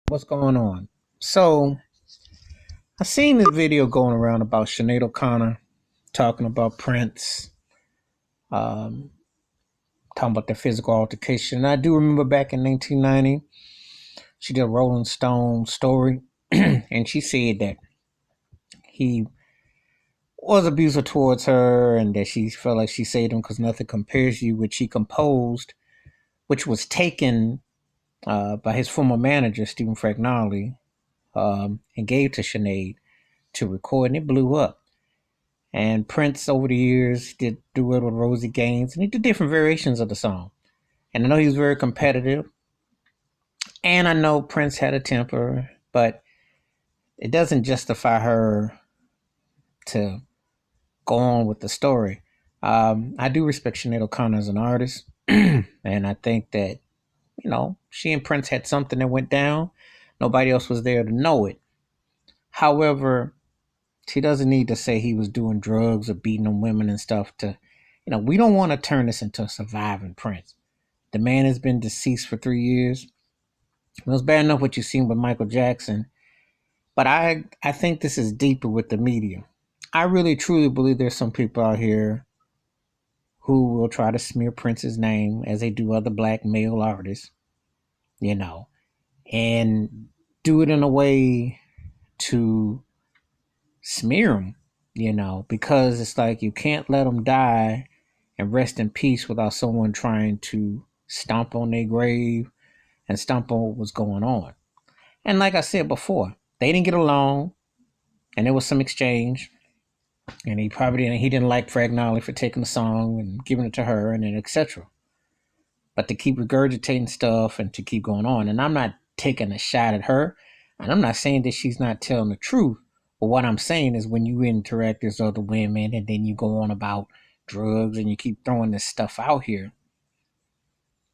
What's going on? So I seen this video going around about Sinead O'Connor talking about Prince, um, talking about their physical altercation. And I do remember back in 1990, she did a Rolling Stone story, and she said that he was abusive towards her, and that she felt like she saved him because nothing compares to you, which he composed, which was taken by his former manager Stephen Fragnoli, and gave to Sinead to record, and it blew up. And Prince, over the years, did do it with Rosie Gaines, and he did different variations of the song. And I know he was very competitive, and I know Prince had a temper, but it doesn't justify her to go on with the story. I do respect Sinead O'Connor as an artist, and I think that she and Prince had something that went down. Nobody else was there to know it. However, she doesn't need to say he was doing drugs or beating on women and stuff we don't want to turn this into a surviving Prince. The man has been deceased for 3 years. It was bad enough what you've seen with Michael Jackson, but I think this is deeper with the media. I really truly believe there's some people out here who will try to smear Prince's name as they do other black male artists, you know, and do it in a way to smear him, because it's like you can't let him die and rest in peace without someone trying to stomp on their grave and stomp on what was going on. And like I said before, they didn't get along, and there was some exchange, and he didn't like Fragnoli for taking the song and giving it to her, and then etc. But to keep regurgitating stuff and to keep going on, and I'm not taking a shot at her, and I'm not saying that she's not telling the truth. But what I'm saying is when you interact with other women and then you go on about drugs and you keep throwing this stuff out here,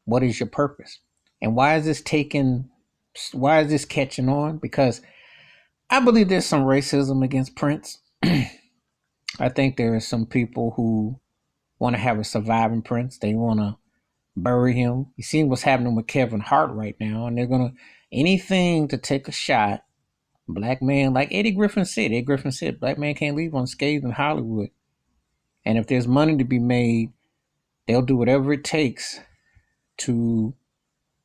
what is your purpose? And why is this catching on? Because I believe there's some racism against Prince. I think there are some people who want to have a surviving Prince. They want to bury him. You see what's happening with Kevin Hart right now, and they're gonna anything to take a shot. Black man, like Eddie Griffin said, black man can't leave unscathed in Hollywood. And if there's money to be made, they'll do whatever it takes to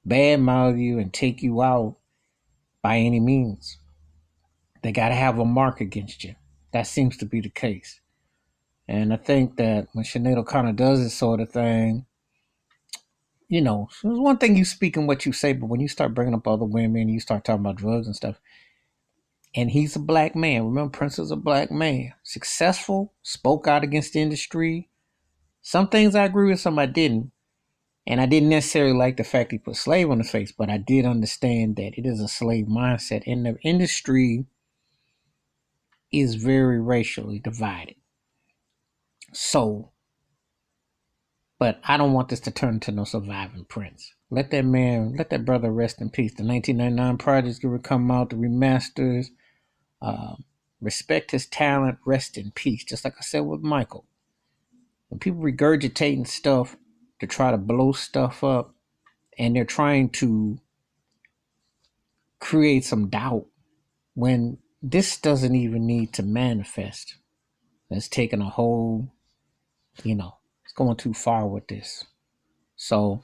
badmouth you and take you out by any means. They got to have a mark against you. That seems to be the case. And I think that when Sinead O'Connor does this sort of thing, it's one thing you speak and what you say, but when you start bringing up other women, you start talking about drugs and stuff, and he's a black man. Remember, Prince is a black man, successful, spoke out against the industry. Some things I agree with, some I didn't. And I didn't necessarily like the fact he put slave on the face, but I did understand that it is a slave mindset. And the industry is very racially divided. So, but I don't want this to turn into no surviving Prince. Let that brother rest in peace. The 1999 project's gonna come out, the remasters. Uh, Respect his talent, rest in peace. Just like I said with Michael. When people regurgitating stuff to try to blow stuff up, and they're trying to create some doubt when this doesn't even need to manifest. It's taking a whole, it's going too far with this. So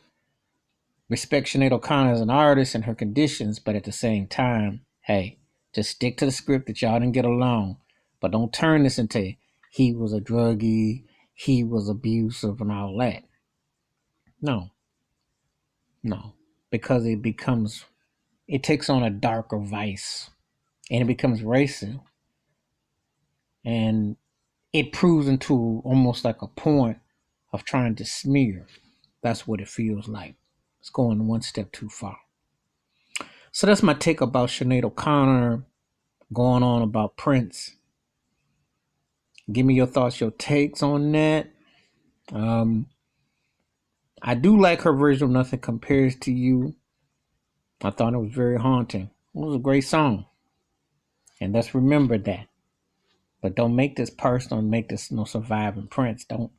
respect Sinead O'Connor as an artist and her conditions, but at the same time, hey, just stick to the script that y'all didn't get along. But don't turn this into he was a druggie, he was abusive and all that. No, no. Because it takes on a darker vice and it becomes racist. And it proves into almost like a point of trying to smear. That's what it feels like. It's going one step too far. So that's my take about Sinead O'Connor going on about Prince. Give me your thoughts, your takes on that. Um, I do like her version of Nothing Compares to You. I thought it was very haunting. It was a great song. And let's remember that. But don't make this personal and make this no surviving Prince. Don't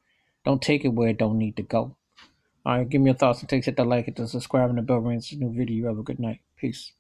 take it where it don't need to go. All right, give me your thoughts and takes. Hit the like, hit the subscribe, and the bell rings. New video. You have a good night. Peace.